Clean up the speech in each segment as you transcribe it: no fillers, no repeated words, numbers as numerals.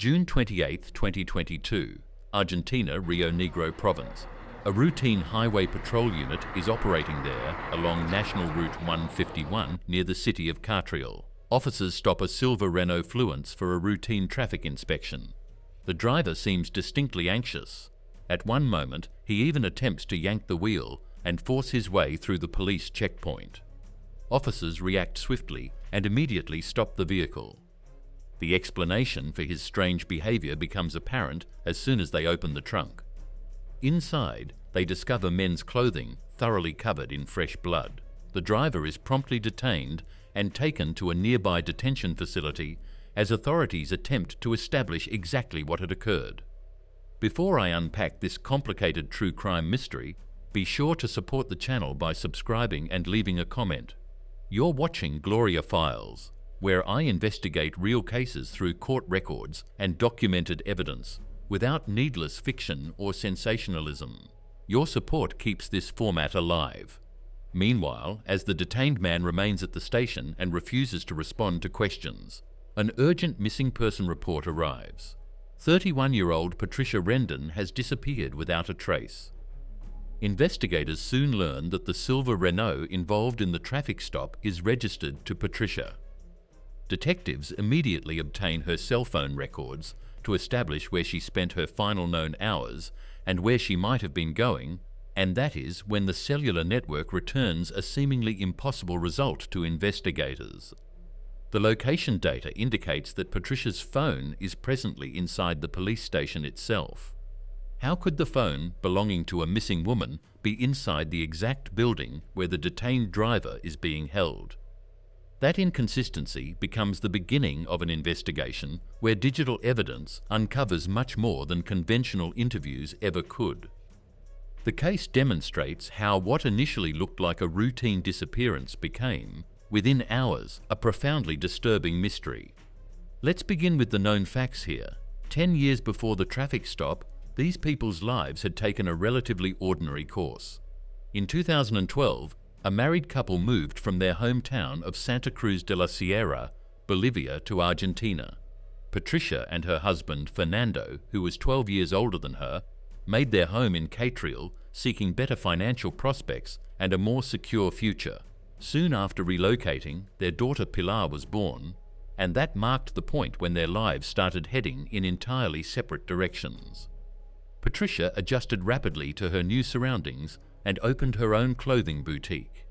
June 28, 2022, Argentina, Rio Negro Province. A routine highway patrol unit is operating there along National Route 151 near the city of Catriel. Officers stop a silver Renault Fluence for a routine traffic inspection. The driver seems distinctly anxious. At one moment, he even attempts to yank the wheel and force his way through the police checkpoint. Officers react swiftly and immediately stop the vehicle. The explanation for his strange behavior becomes apparent as soon as they open the trunk. Inside, they discover men's clothing thoroughly covered in fresh blood. The driver is promptly detained and taken to a nearby detention facility as authorities attempt to establish exactly what had occurred. Before I unpack this complicated true crime mystery, be sure to support the channel by subscribing and leaving a comment. You're watching Gloria Files, where I investigate real cases through court records and documented evidence, without needless fiction or sensationalism. Your support keeps this format alive. Meanwhile, as the detained man remains at the station and refuses to respond to questions, an urgent missing person report arrives. 31-year-old Patricia Rendon has disappeared without a trace. Investigators soon learn that the silver Renault involved in the traffic stop is registered to Patricia. Detectives immediately obtain her cell phone records to establish where she spent her final known hours and where she might have been going, and that is when the cellular network returns a seemingly impossible result to investigators. The location data indicates that Patricia's phone is presently inside the police station itself. How could the phone belonging to a missing woman be inside the exact building where the detained driver is being held? That inconsistency becomes the beginning of an investigation where digital evidence uncovers much more than conventional interviews ever could. The case demonstrates how what initially looked like a routine disappearance became, within hours, a profoundly disturbing mystery. Let's begin with the known facts here. 10 years before the traffic stop, these people's lives had taken a relatively ordinary course. In 2012, a married couple moved from their hometown of Santa Cruz de la Sierra, Bolivia, to Argentina. Patricia and her husband, Fernando, who was 12 years older than her, made their home in Catriel, seeking better financial prospects and a more secure future. Soon after relocating, their daughter Pilar was born, and that marked the point when their lives started heading in entirely separate directions. Patricia adjusted rapidly to her new surroundings and opened her own clothing boutique.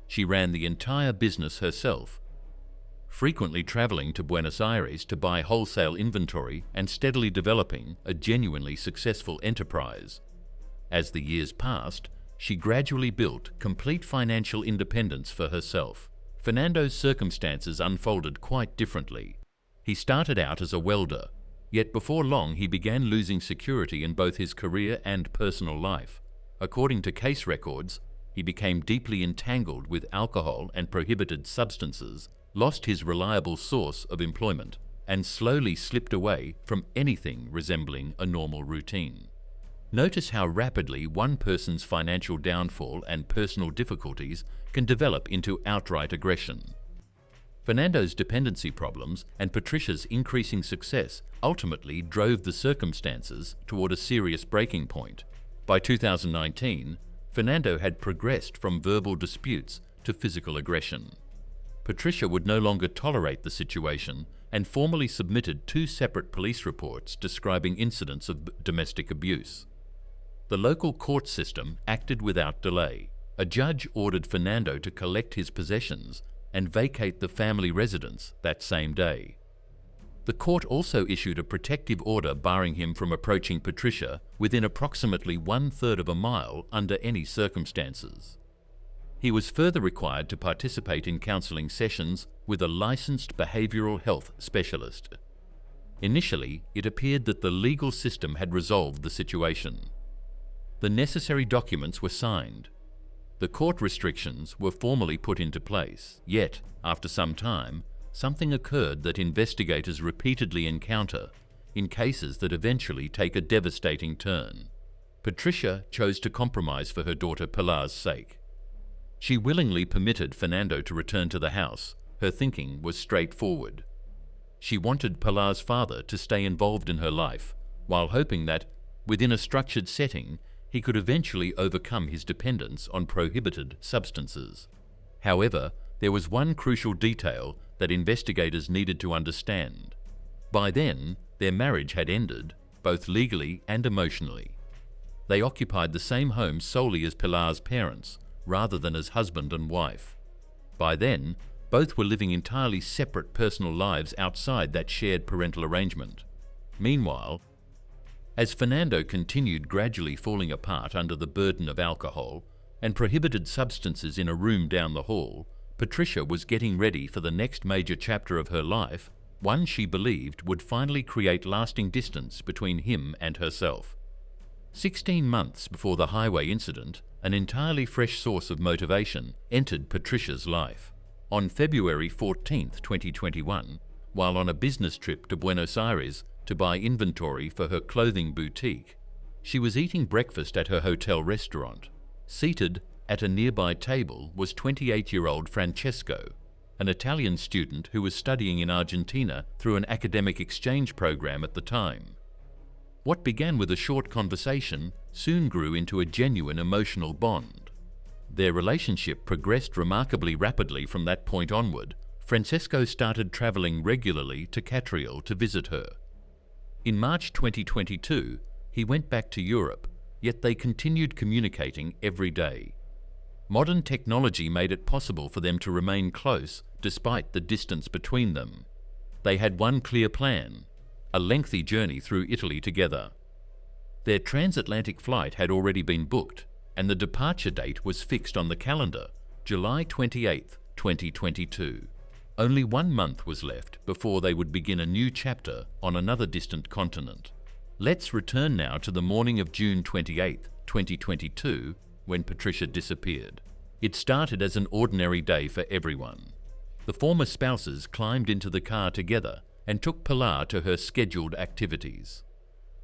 She ran the entire business herself, frequently traveling to Buenos Aires to buy wholesale inventory and steadily developing a genuinely successful enterprise. As the years passed, she gradually built complete financial independence for herself. Fernando's circumstances unfolded quite differently. He started out as a welder, yet before long he began losing security in both his career and personal life. According to case records, he became deeply entangled with alcohol and prohibited substances, lost his reliable source of employment, and slowly slipped away from anything resembling a normal routine. Notice how rapidly one person's financial downfall and personal difficulties can develop into outright aggression. Fernando's dependency problems and Patricia's increasing success ultimately drove the circumstances toward a serious breaking point. By 2019, Fernando had progressed from verbal disputes to physical aggression. Patricia would no longer tolerate the situation and formally submitted 2 separate police reports describing incidents of domestic abuse. The local court system acted without delay. A judge ordered Fernando to collect his possessions and vacate the family residence that same day. The court also issued a protective order barring him from approaching Patricia within approximately 1/3 of a mile under any circumstances. He was further required to participate in counseling sessions with a licensed behavioral health specialist. Initially, it appeared that the legal system had resolved the situation. The necessary documents were signed. The court restrictions were formally put into place, yet, after some time, something occurred that investigators repeatedly encounter in cases that eventually take a devastating turn. Patricia chose to compromise for her daughter Pilar's sake. She willingly permitted Fernando to return to the house. Her thinking was straightforward. She wanted Pilar's father to stay involved in her life, while hoping that, within a structured setting, he could eventually overcome his dependence on prohibited substances. However, there was one crucial detail that investigators needed to understand. By then, their marriage had ended, both legally and emotionally. They occupied the same home solely as Pilar's parents, rather than as husband and wife. By then, both were living entirely separate personal lives outside that shared parental arrangement. Meanwhile, as Fernando continued gradually falling apart under the burden of alcohol and prohibited substances in a room down the hall, Patricia was getting ready for the next major chapter of her life, one she believed would finally create lasting distance between him and herself. 16 months before the highway incident, an entirely fresh source of motivation entered Patricia's life. On February 14, 2021, while on a business trip to Buenos Aires to buy inventory for her clothing boutique, she was eating breakfast at her hotel restaurant. Seated at a nearby table was 28-year-old Francesco, an Italian student who was studying in Argentina through an academic exchange program at the time. What began with a short conversation soon grew into a genuine emotional bond. Their relationship progressed remarkably rapidly from that point onward. Francesco started traveling regularly to Catriel to visit her. In March 2022, he went back to Europe, yet they continued communicating every day. Modern technology made it possible for them to remain close despite the distance between them. They had one clear plan: a lengthy journey through Italy together. Their transatlantic flight had already been booked, and the departure date was fixed on the calendar, July 28, 2022. Only 1 month was left before they would begin a new chapter on another distant continent. Let's return now to the morning of June 28, 2022, when Patricia disappeared. It started as an ordinary day for everyone. The former spouses climbed into the car together and took Pilar to her scheduled activities.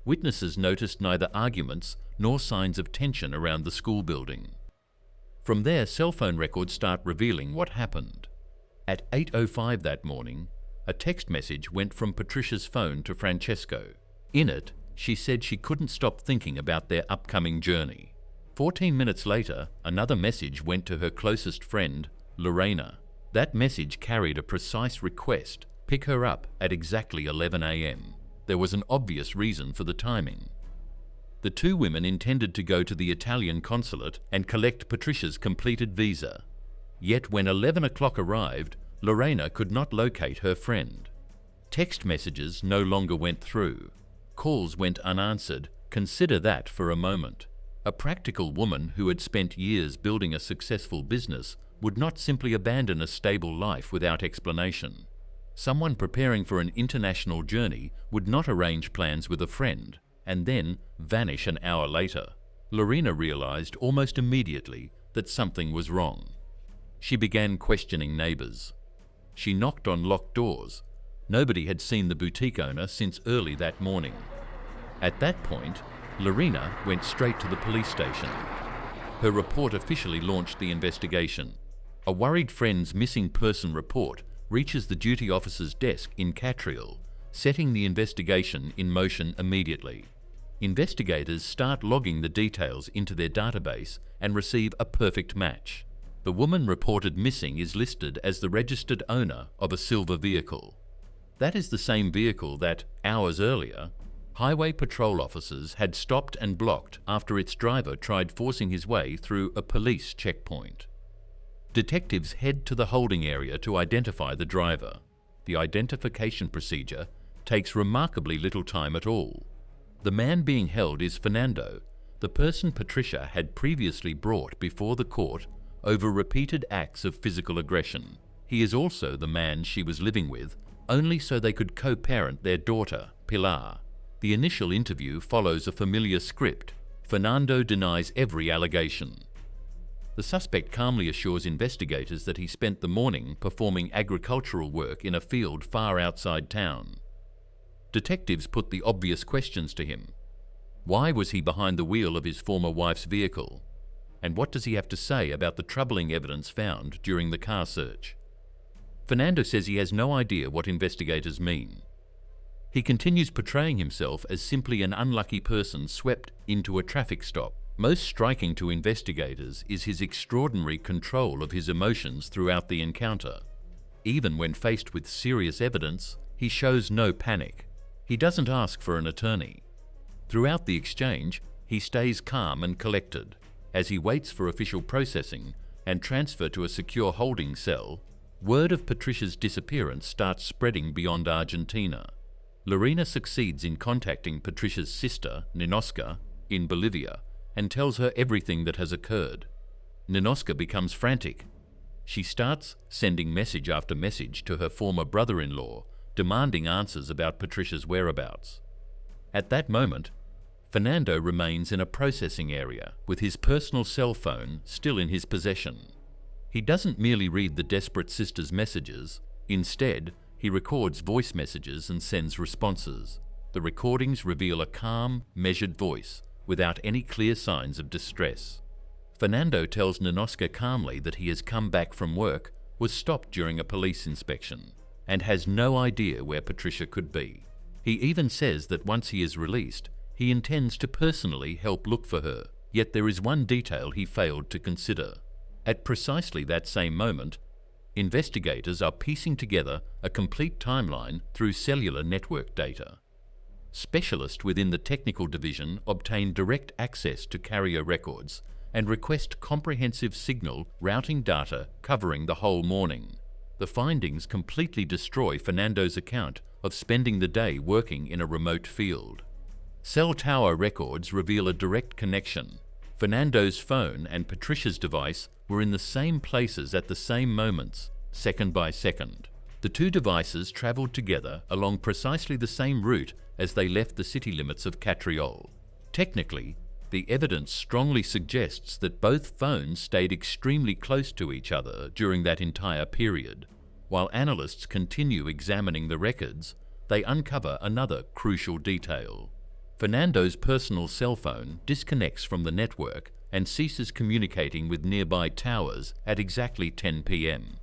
Witnesses noticed neither arguments nor signs of tension around the school building. From there, cell phone records start revealing what happened. At 8:05 that morning, a text message went from Patricia's phone to Francesco. In it, she said she couldn't stop thinking about their upcoming journey. 14 minutes later, another message went to her closest friend, Lorena. That message carried a precise request: pick her up at exactly 11 a.m. There was an obvious reason for the timing. The two women intended to go to the Italian consulate and collect Patricia's completed visa. Yet when 11 o'clock arrived, Lorena could not locate her friend. Text messages no longer went through. Calls went unanswered. Consider that for a moment. A practical woman who had spent years building a successful business would not simply abandon a stable life without explanation. Someone preparing for an international journey would not arrange plans with a friend and then vanish an hour later. Lorena realized almost immediately that something was wrong. She began questioning neighbors. She knocked on locked doors. Nobody had seen the boutique owner since early that morning. At that point, Lorena went straight to the police station. Her report officially launched the investigation. A worried friend's missing person report reaches the duty officer's desk in Catriel, setting the investigation in motion immediately. Investigators start logging the details into their database and receive a perfect match. The woman reported missing is listed as the registered owner of a silver vehicle. That is the same vehicle that, hours earlier, highway patrol officers had stopped and blocked after its driver tried forcing his way through a police checkpoint. Detectives head to the holding area to identify the driver. The identification procedure takes remarkably little time at all. The man being held is Fernando, the person Patricia had previously brought before the court over repeated acts of physical aggression. He is also the man she was living with, only so they could co-parent their daughter, Pilar. The initial interview follows a familiar script. Fernando denies every allegation. The suspect calmly assures investigators that he spent the morning performing agricultural work in a field far outside town. Detectives put the obvious questions to him. Why was he behind the wheel of his former wife's vehicle? And what does he have to say about the troubling evidence found during the car search? Fernando says he has no idea what investigators mean. He continues portraying himself as simply an unlucky person swept into a traffic stop. Most striking to investigators is his extraordinary control of his emotions throughout the encounter. Even when faced with serious evidence, he shows no panic. He doesn't ask for an attorney. Throughout the exchange, he stays calm and collected. As he waits for official processing and transfer to a secure holding cell, word of Patricia's disappearance starts spreading beyond Argentina. Lorena succeeds in contacting Patricia's sister, Ninoska, in Bolivia, and tells her everything that has occurred. Ninoska becomes frantic. She starts sending message after message to her former brother-in-law, demanding answers about Patricia's whereabouts. At that moment, Fernando remains in a processing area with his personal cell phone still in his possession. He doesn't merely read the desperate sister's messages. Instead, he records voice messages and sends responses. The recordings reveal a calm, measured voice without any clear signs of distress. Fernando tells Ninoska calmly that he has come back from work, was stopped during a police inspection, and has no idea where Patricia could be. He even says that once he is released, he intends to personally help look for her. Yet there is one detail he failed to consider. At precisely that same moment, investigators are piecing together a complete timeline through cellular network data. Specialists within the technical division obtain direct access to carrier records and request comprehensive signal routing data covering the whole morning. The findings completely destroy Fernando's account of spending the day working in a remote field. Cell tower records reveal a direct connection. Fernando's phone and Patricia's device were in the same places at the same moments, second by second. The two devices traveled together along precisely the same route as they left the city limits of Catriol. Technically, the evidence strongly suggests that both phones stayed extremely close to each other during that entire period. While analysts continue examining the records, they uncover another crucial detail. Fernando's personal cell phone disconnects from the network and ceases communicating with nearby towers at exactly 10 p.m.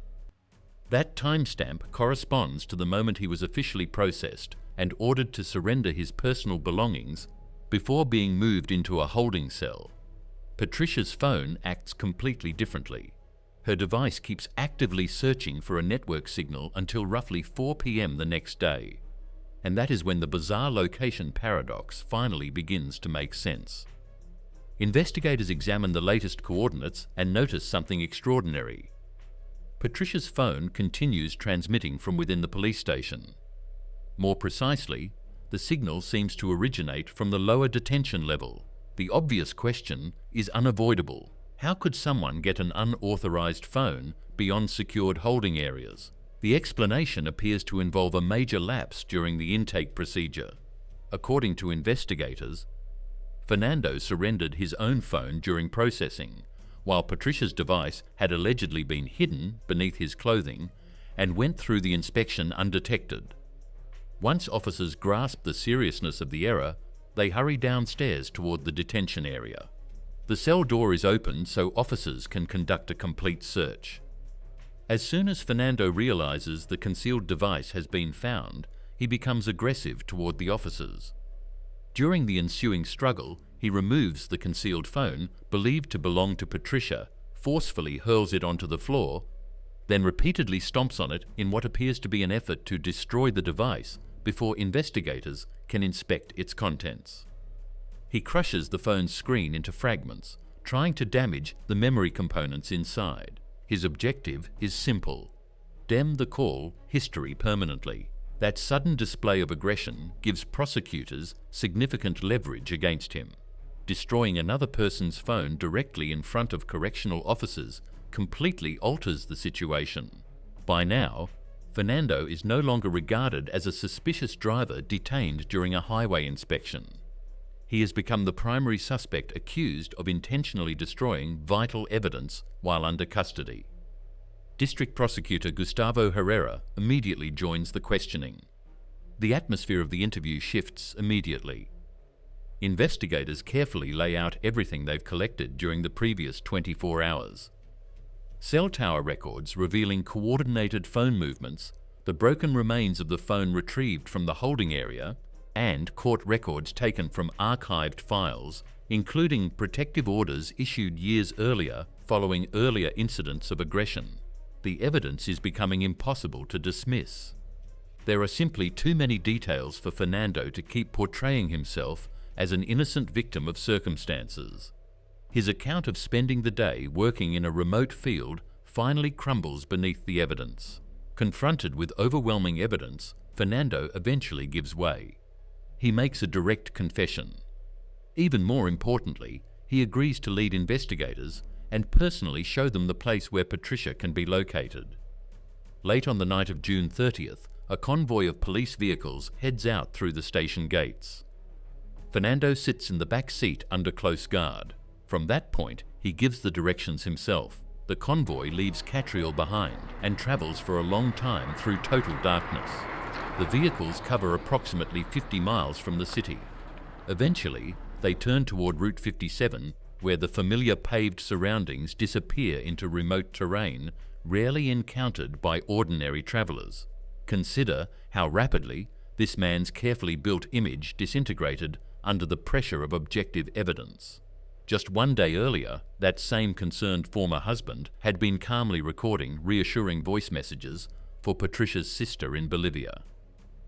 That timestamp corresponds to the moment he was officially processed and ordered to surrender his personal belongings before being moved into a holding cell. Patricia's phone acts completely differently. Her device keeps actively searching for a network signal until roughly 4 p.m. the next day. And that is when the bizarre location paradox finally begins to make sense. Investigators examine the latest coordinates and notice something extraordinary. Patricia's phone continues transmitting from within the police station. More precisely, the signal seems to originate from the lower detention level. The obvious question is unavoidable. How could someone get an unauthorized phone beyond secured holding areas? The explanation appears to involve a major lapse during the intake procedure. According to investigators, Fernando surrendered his own phone during processing, while Patricia's device had allegedly been hidden beneath his clothing and went through the inspection undetected. Once officers grasp the seriousness of the error, they hurry downstairs toward the detention area. The cell door is opened so officers can conduct a complete search. As soon as Fernando realizes the concealed device has been found, he becomes aggressive toward the officers. During the ensuing struggle, he removes the concealed phone, believed to belong to Patricia, forcefully hurls it onto the floor, then repeatedly stomps on it in what appears to be an effort to destroy the device before investigators can inspect its contents. He crushes the phone's screen into fragments, trying to damage the memory components inside. His objective is simple: stem the call history permanently. That sudden display of aggression gives prosecutors significant leverage against him. Destroying another person's phone directly in front of correctional officers completely alters the situation. By now, Fernando is no longer regarded as a suspicious driver detained during a highway inspection. He has become the primary suspect accused of intentionally destroying vital evidence while under custody. District Prosecutor Gustavo Herrera immediately joins the questioning. The atmosphere of the interview shifts immediately. Investigators carefully lay out everything they've collected during the previous 24 hours. Cell tower records revealing coordinated phone movements, the broken remains of the phone retrieved from the holding area, and court records taken from archived files, including protective orders issued years earlier following earlier incidents of aggression. The evidence is becoming impossible to dismiss. There are simply too many details for Fernando to keep portraying himself as an innocent victim of circumstances. His account of spending the day working in a remote field finally crumbles beneath the evidence. Confronted with overwhelming evidence, Fernando eventually gives way. He makes a direct confession. Even more importantly, he agrees to lead investigators and personally show them the place where Patricia can be located. Late on the night of June 30th, a convoy of police vehicles heads out through the station gates. Fernando sits in the back seat under close guard. From that point, he gives the directions himself. The convoy leaves Catriel behind and travels for a long time through total darkness. The vehicles cover approximately 50 miles from the city. Eventually, they turn toward Route 57, where the familiar paved surroundings disappear into remote terrain rarely encountered by ordinary travelers. Consider how rapidly this man's carefully built image disintegrated under the pressure of objective evidence. Just one day earlier, that same concerned former husband had been calmly recording reassuring voice messages for Patricia's sister in Bolivia.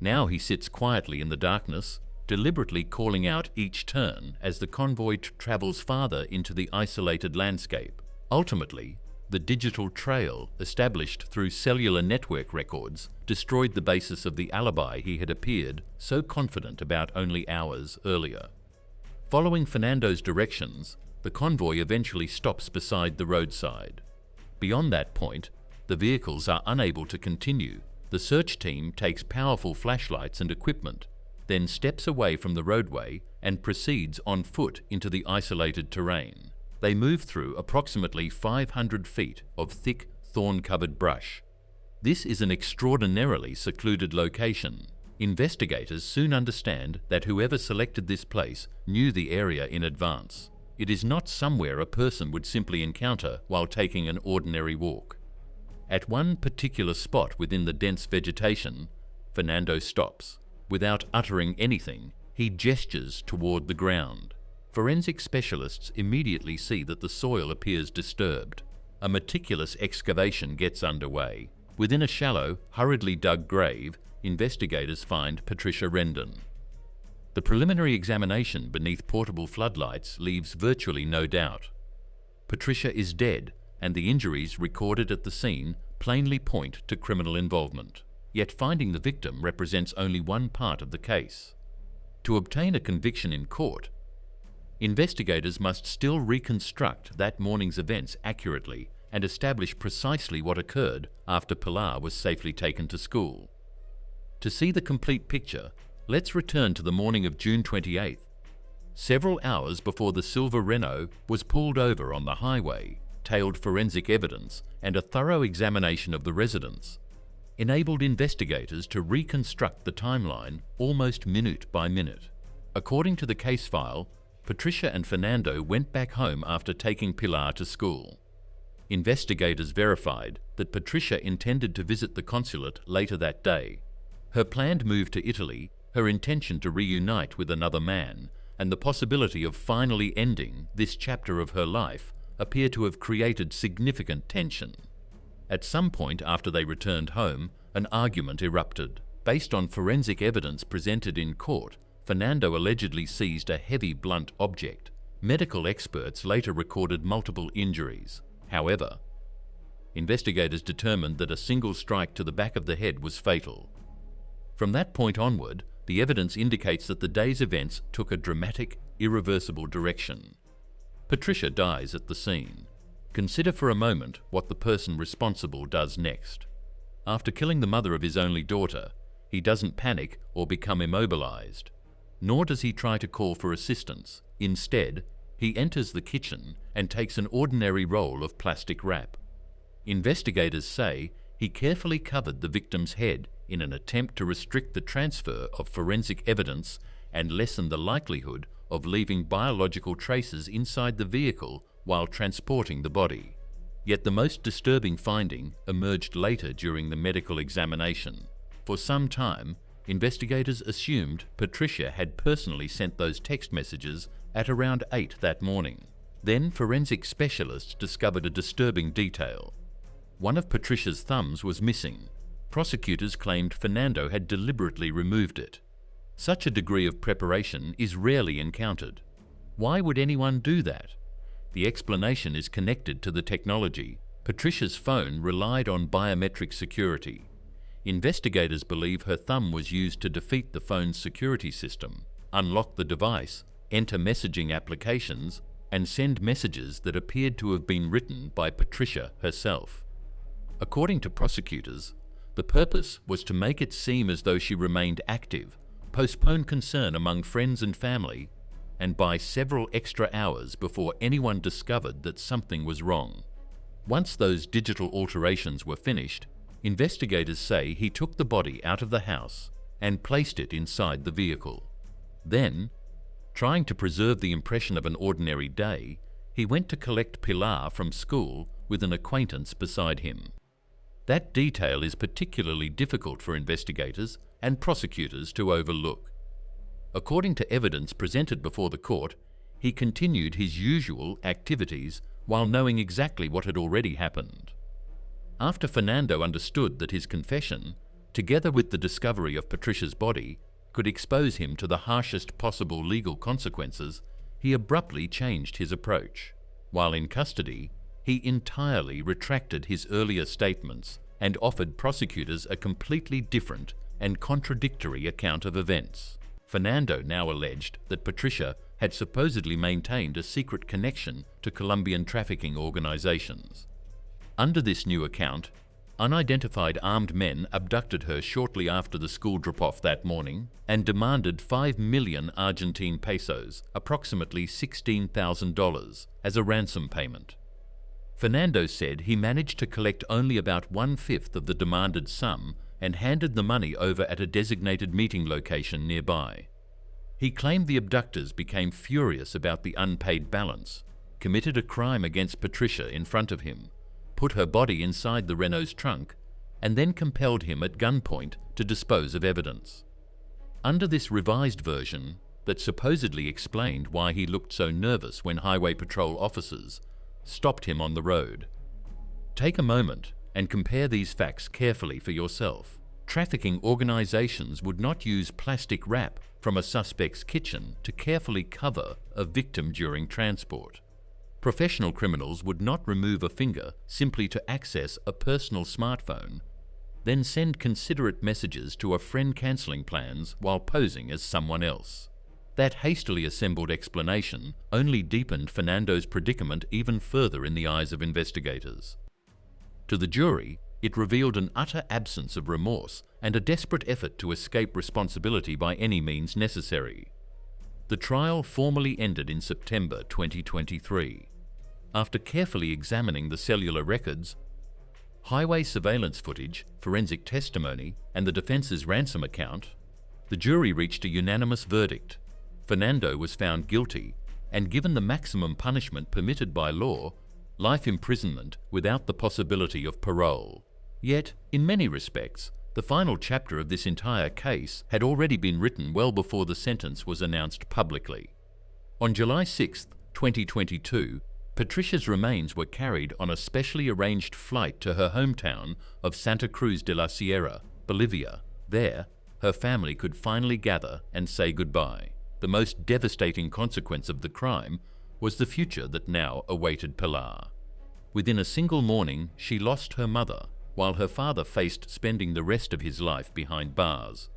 Now he sits quietly in the darkness, deliberately calling out each turn as the convoy travels farther into the isolated landscape. Ultimately, the digital trail established through cellular network records destroyed the basis of the alibi he had appeared so confident about only hours earlier. Following Fernando's directions, the convoy eventually stops beside the roadside. Beyond that point, the vehicles are unable to continue. The search team takes powerful flashlights and equipment, then steps away from the roadway and proceeds on foot into the isolated terrain. They move through approximately 500 feet of thick, thorn-covered brush. This is an extraordinarily secluded location. Investigators soon understand that whoever selected this place knew the area in advance. It is not somewhere a person would simply encounter while taking an ordinary walk. At one particular spot within the dense vegetation, Fernando stops. Without uttering anything, he gestures toward the ground. Forensic specialists immediately see that the soil appears disturbed. A meticulous excavation gets underway. Within a shallow, hurriedly dug grave, investigators find Patricia Rendon. The preliminary examination beneath portable floodlights leaves virtually no doubt. Patricia is dead, and the injuries recorded at the scene plainly point to criminal involvement. Yet finding the victim represents only one part of the case. To obtain a conviction in court, investigators must still reconstruct that morning's events accurately and establish precisely what occurred after Pilar was safely taken to school. To see the complete picture, let's return to the morning of June 28th. Several hours before the silver Renault was pulled over on the highway, tailed forensic evidence and a thorough examination of the residence enabled investigators to reconstruct the timeline almost minute by minute. According to the case file, Patricia and Fernando went back home after taking Pilar to school. Investigators verified that Patricia intended to visit the consulate later that day. Her planned move to Italy, her intention to reunite with another man, and the possibility of finally ending this chapter of her life appear to have created significant tension. At some point after they returned home, an argument erupted. Based on forensic evidence presented in court, Fernando allegedly seized a heavy blunt object. Medical experts later recorded multiple injuries. However, investigators determined that a single strike to the back of the head was fatal. From that point onward, the evidence indicates that the day's events took a dramatic, irreversible direction. Patricia dies at the scene. Consider for a moment what the person responsible does next. After killing the mother of his only daughter, he doesn't panic or become immobilized. Nor does he try to call for assistance. Instead, he enters the kitchen and takes an ordinary roll of plastic wrap. Investigators say he carefully covered the victim's head in an attempt to restrict the transfer of forensic evidence and lessen the likelihood of leaving biological traces inside the vehicle while transporting the body. Yet the most disturbing finding emerged later during the medical examination. For some time, investigators assumed Patricia had personally sent those text messages at around 8 that morning. Then forensic specialists discovered a disturbing detail. One of Patricia's thumbs was missing. Prosecutors claimed Fernando had deliberately removed it. Such a degree of preparation is rarely encountered. Why would anyone do that? The explanation is connected to the technology. Patricia's phone relied on biometric security. Investigators believe her thumb was used to defeat the phone's security system, unlock the device, enter messaging applications, and send messages that appeared to have been written by Patricia herself. According to prosecutors, the purpose was to make it seem as though she remained active, postpone concern among friends and family, and buy several extra hours before anyone discovered that something was wrong. Once those digital alterations were finished, investigators say he took the body out of the house and placed it inside the vehicle. Then, trying to preserve the impression of an ordinary day, he went to collect Pilar from school with an acquaintance beside him. That detail is particularly difficult for investigators and prosecutors to overlook. According to evidence presented before the court, he continued his usual activities while knowing exactly what had already happened. After Fernando understood that his confession, together with the discovery of Patricia's body, could expose him to the harshest possible legal consequences, he abruptly changed his approach. While in custody, he entirely retracted his earlier statements and offered prosecutors a completely different and contradictory account of events. Fernando now alleged that Patricia had supposedly maintained a secret connection to Colombian trafficking organizations. Under this new account, unidentified armed men abducted her shortly after the school drop-off that morning and demanded 5 million Argentine pesos, approximately $16,000, as a ransom payment. Fernando said he managed to collect only about 1/5 of the demanded sum and handed the money over at a designated meeting location nearby. He claimed the abductors became furious about the unpaid balance, committed a crime against Patricia in front of him, put her body inside the Renault's trunk, and then compelled him at gunpoint to dispose of evidence. Under this revised version, that supposedly explained why he looked so nervous when highway patrol officers stopped him on the road. Take a moment and compare these facts carefully for yourself. Trafficking organizations would not use plastic wrap from a suspect's kitchen to carefully cover a victim during transport. Professional criminals would not remove a finger simply to access a personal smartphone, then send considerate messages to a friend cancelling plans while posing as someone else. That hastily assembled explanation only deepened Fernando's predicament even further in the eyes of investigators. To the jury, it revealed an utter absence of remorse and a desperate effort to escape responsibility by any means necessary. The trial formally ended in September 2023. After carefully examining the cellular records, highway surveillance footage, forensic testimony, and the defense's ransom account, the jury reached a unanimous verdict. Fernando was found guilty and given the maximum punishment permitted by law, life imprisonment without the possibility of parole. Yet, in many respects, the final chapter of this entire case had already been written well before the sentence was announced publicly. On July 6, 2022, Patricia's remains were carried on a specially arranged flight to her hometown of Santa Cruz de la Sierra, Bolivia. There, her family could finally gather and say goodbye. The most devastating consequence of the crime was the future that now awaited Pilar. Within a single morning, she lost her mother, while her father faced spending the rest of his life behind bars.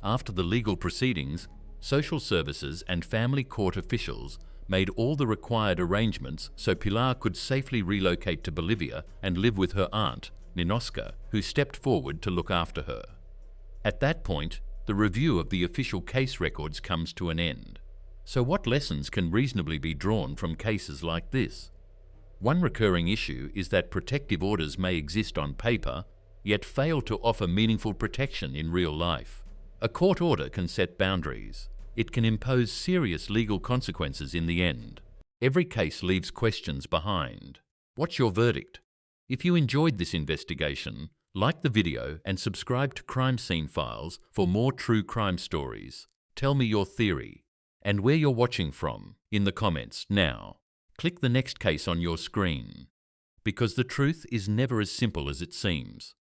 After the legal proceedings, social services and family court officials made all the required arrangements so Pilar could safely relocate to Bolivia and live with her aunt, Ninoska, who stepped forward to look after her. At that point, the review of the official case records comes to an end. So what lessons can reasonably be drawn from cases like this? One recurring issue is that protective orders may exist on paper, yet fail to offer meaningful protection in real life. A court order can set boundaries. It can impose serious legal consequences in the end. Every case leaves questions behind. What's your verdict? If you enjoyed this investigation, like the video and subscribe to Crime Scene Files for more true crime stories. Tell me your theory and where you're watching from in the comments now. Click the next case on your screen, because the truth is never as simple as it seems.